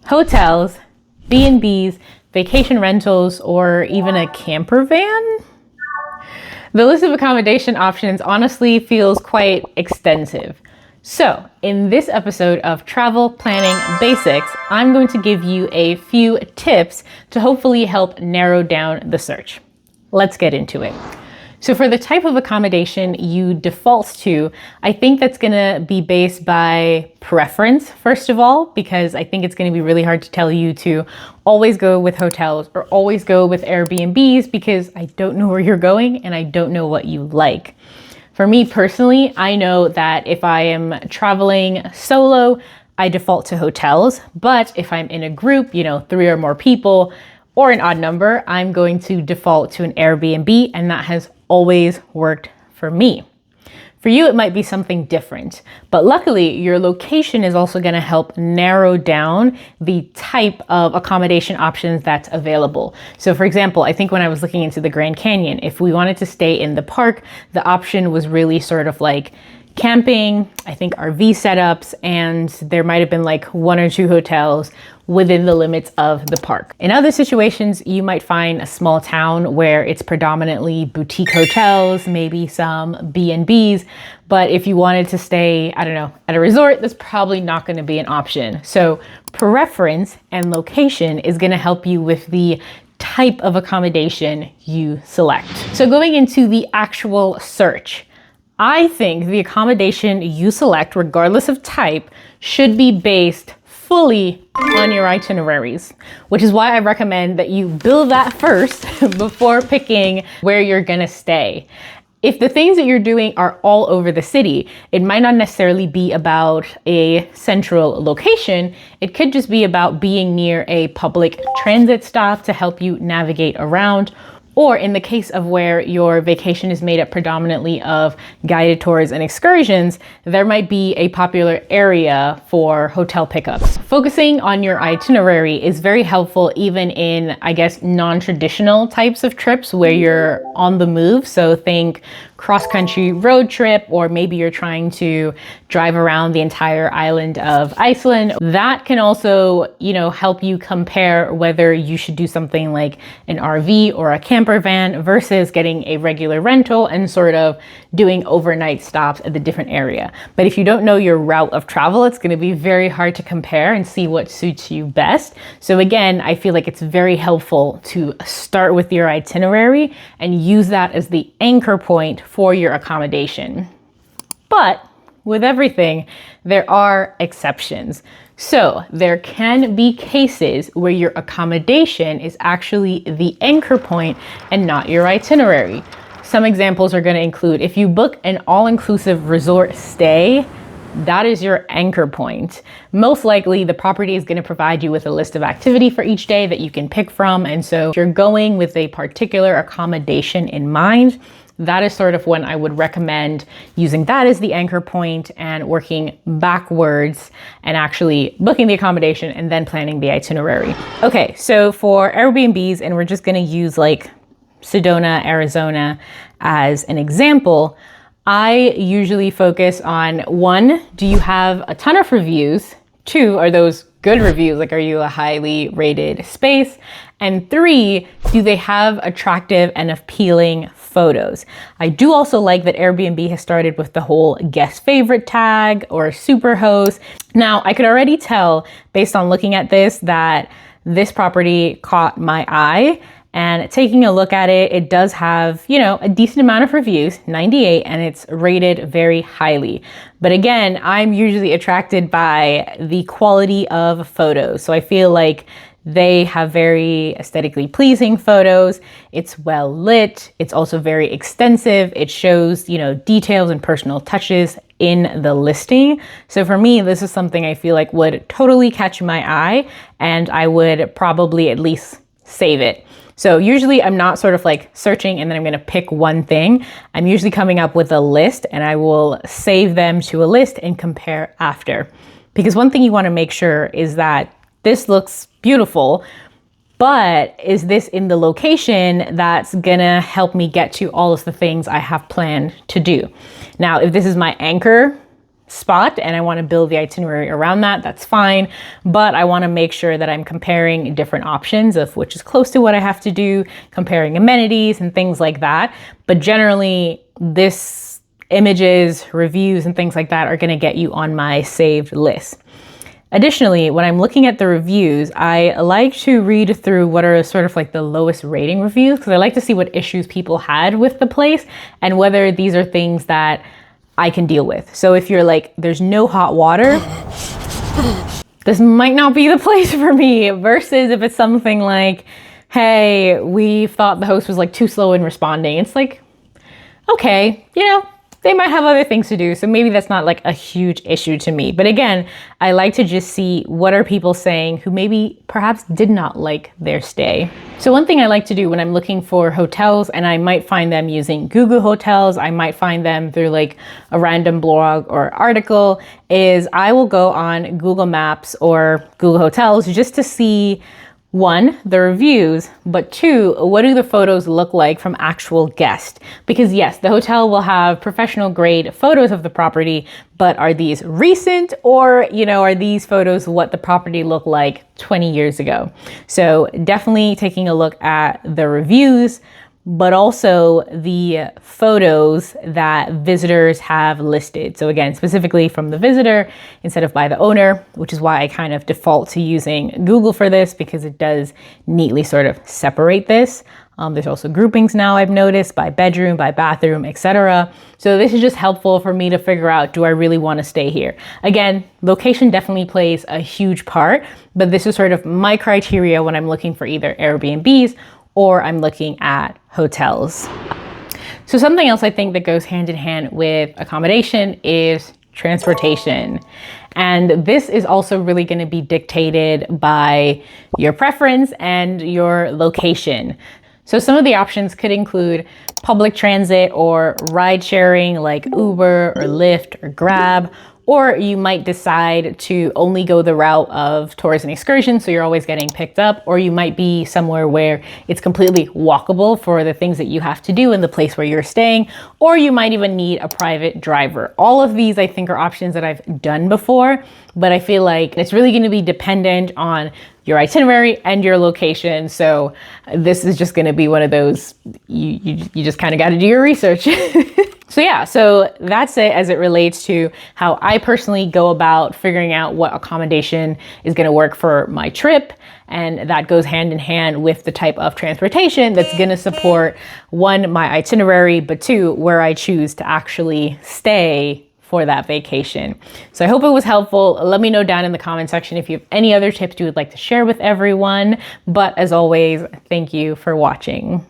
hotels, B&Bs, vacation rentals, or even a camper van? The list of accommodation options honestly feels quite extensive. So, in this episode of Travel Planning Basics, I'm going to give you a few tips to hopefully help narrow down the search. Let's get into it. So for the type of accommodation you default to, I think that's gonna be based by preference, first of all, because I think it's gonna be really hard to tell you to always go with hotels or always go with Airbnbs because I don't know where you're going and I don't know what you like. For me personally, I know that if I am traveling solo, I default to hotels, but if I'm in a group, 3 or more people, or an odd number, I'm going to default to an Airbnb, and that has always worked for me. For you, it might be something different, but luckily your location is also going to help narrow down the type of accommodation options that's available. So for example, I think when I was looking into the Grand Canyon, if we wanted to stay in the park, the option was really sort of like camping, I think RV setups, and there might have been like 1 or 2 hotels within the limits of the park. In other situations, you might find a small town where it's predominantly boutique hotels, maybe some B&Bs, but if you wanted to stay, I don't know, at a resort, that's probably not going to be an option. So preference and location is going to help you with the type of accommodation you select. So going into the actual search, I think the accommodation you select, regardless of type, should be based fully on your itineraries, which is why I recommend that you build that first before picking where you're gonna stay. If the things that you're doing are all over the city, it might not necessarily be about a central location. It could just be about being near a public transit stop to help you navigate around. Or in the case of where your vacation is made up predominantly of guided tours and excursions, there might be a popular area for hotel pickups. Focusing on your itinerary is very helpful even in, I guess, non-traditional types of trips where you're on the move. So think cross-country road trip, or maybe you're trying to drive around the entire island of Iceland. That can also, help you compare whether you should do something like an RV or a camper van versus getting a regular rental and sort of doing overnight stops at the different area. But if you don't know your route of travel, it's going to be very hard to compare and see what suits you best. So again, I feel like it's very helpful to start with your itinerary and use that as the anchor point for your accommodation. But with everything, there are exceptions. So there can be cases where your accommodation is actually the anchor point and not your itinerary. Some examples are going to include if you book an all-inclusive resort stay, that is your anchor point. Most likely the property is going to provide you with a list of activity for each day that you can pick from. And so if you're going with a particular accommodation in mind, that is sort of when I would recommend using that as the anchor point and working backwards and actually booking the accommodation and then planning the itinerary. Okay, so for Airbnbs, and we're just going to use like Sedona, Arizona as an example, I usually focus on 1, do you have a ton of reviews? 2, are those good reviews? Like, are you a highly rated space? And 3, do they have attractive and appealing photos? I do also like that Airbnb has started with the whole guest favorite tag or superhost. Now, I could already tell based on looking at this that this property caught my eye. And taking a look at it, it does have, a decent amount of reviews, 98, and it's rated very highly. But again, I'm usually attracted by the quality of photos. So I feel like they have very aesthetically pleasing photos. It's well lit. It's also very extensive. It shows, details and personal touches in the listing. So for me, this is something I feel like would totally catch my eye, and I would probably at least save it. So usually I'm not sort of like searching and then I'm going to pick one thing. I'm usually coming up with a list and I will save them to a list and compare after. Because one thing you want to make sure is that this looks beautiful, but is this in the location that's gonna help me get to all of the things I have planned to do? Now, if this is my anchor spot and I want to build the itinerary around that, that's fine. But I want to make sure that I'm comparing different options of which is close to what I have to do, comparing amenities and things like that. But generally, this images, reviews, and things like that are going to get you on my saved list. Additionally, when I'm looking at the reviews, I like to read through what are sort of like the lowest rating reviews, because I like to see what issues people had with the place and whether these are things that I can deal with. So if you're like, there's no hot water, this might not be the place for me, versus if it's something like, hey, we thought the host was like too slow in responding. It's like, okay, you know, they might have other things to do. So maybe that's not like a huge issue to me. But again, I like to just see what are people saying who maybe perhaps did not like their stay. So one thing I like to do when I'm looking for hotels, and I might find them using Google Hotels, I might find them through like a random blog or article, is I will go on Google Maps or Google Hotels just to see, one, the reviews, but two, what do the photos look like from actual guests? Because yes, the hotel will have professional grade photos of the property, but are these recent, or, you know, are these photos what the property looked like 20 years ago? So definitely taking a look at the reviews, but also the photos that visitors have listed. So again, specifically from the visitor instead of by the owner, which is why I kind of default to using Google for this, because it does neatly sort of separate this. There's also groupings now I've noticed by bedroom, by bathroom, etc. So this is just helpful for me to figure out, do I really want to stay here? Again, location definitely plays a huge part, but this is sort of my criteria when I'm looking for either Airbnbs or I'm looking at hotels. So something else I think that goes hand in hand with accommodation is transportation. And this is also really going to be dictated by your preference and your location. So some of the options could include public transit or ride sharing like Uber or Lyft or Grab, or you might decide to only go the route of tours and excursions, so you're always getting picked up, or you might be somewhere where it's completely walkable for the things that you have to do in the place where you're staying, or you might even need a private driver. All of these I think are options that I've done before, but I feel like it's really going to be dependent on your itinerary and your location. So this is just going to be one of those, you just kind of got to do your research. So yeah, so that's it as it relates to how I personally go about figuring out what accommodation is going to work for my trip. And that goes hand in hand with the type of transportation that's going to support, one, my itinerary, but two, where I choose to actually stay for that vacation. So I hope it was helpful. Let me know down in the comment section if you have any other tips you would like to share with everyone. But as always, thank you for watching.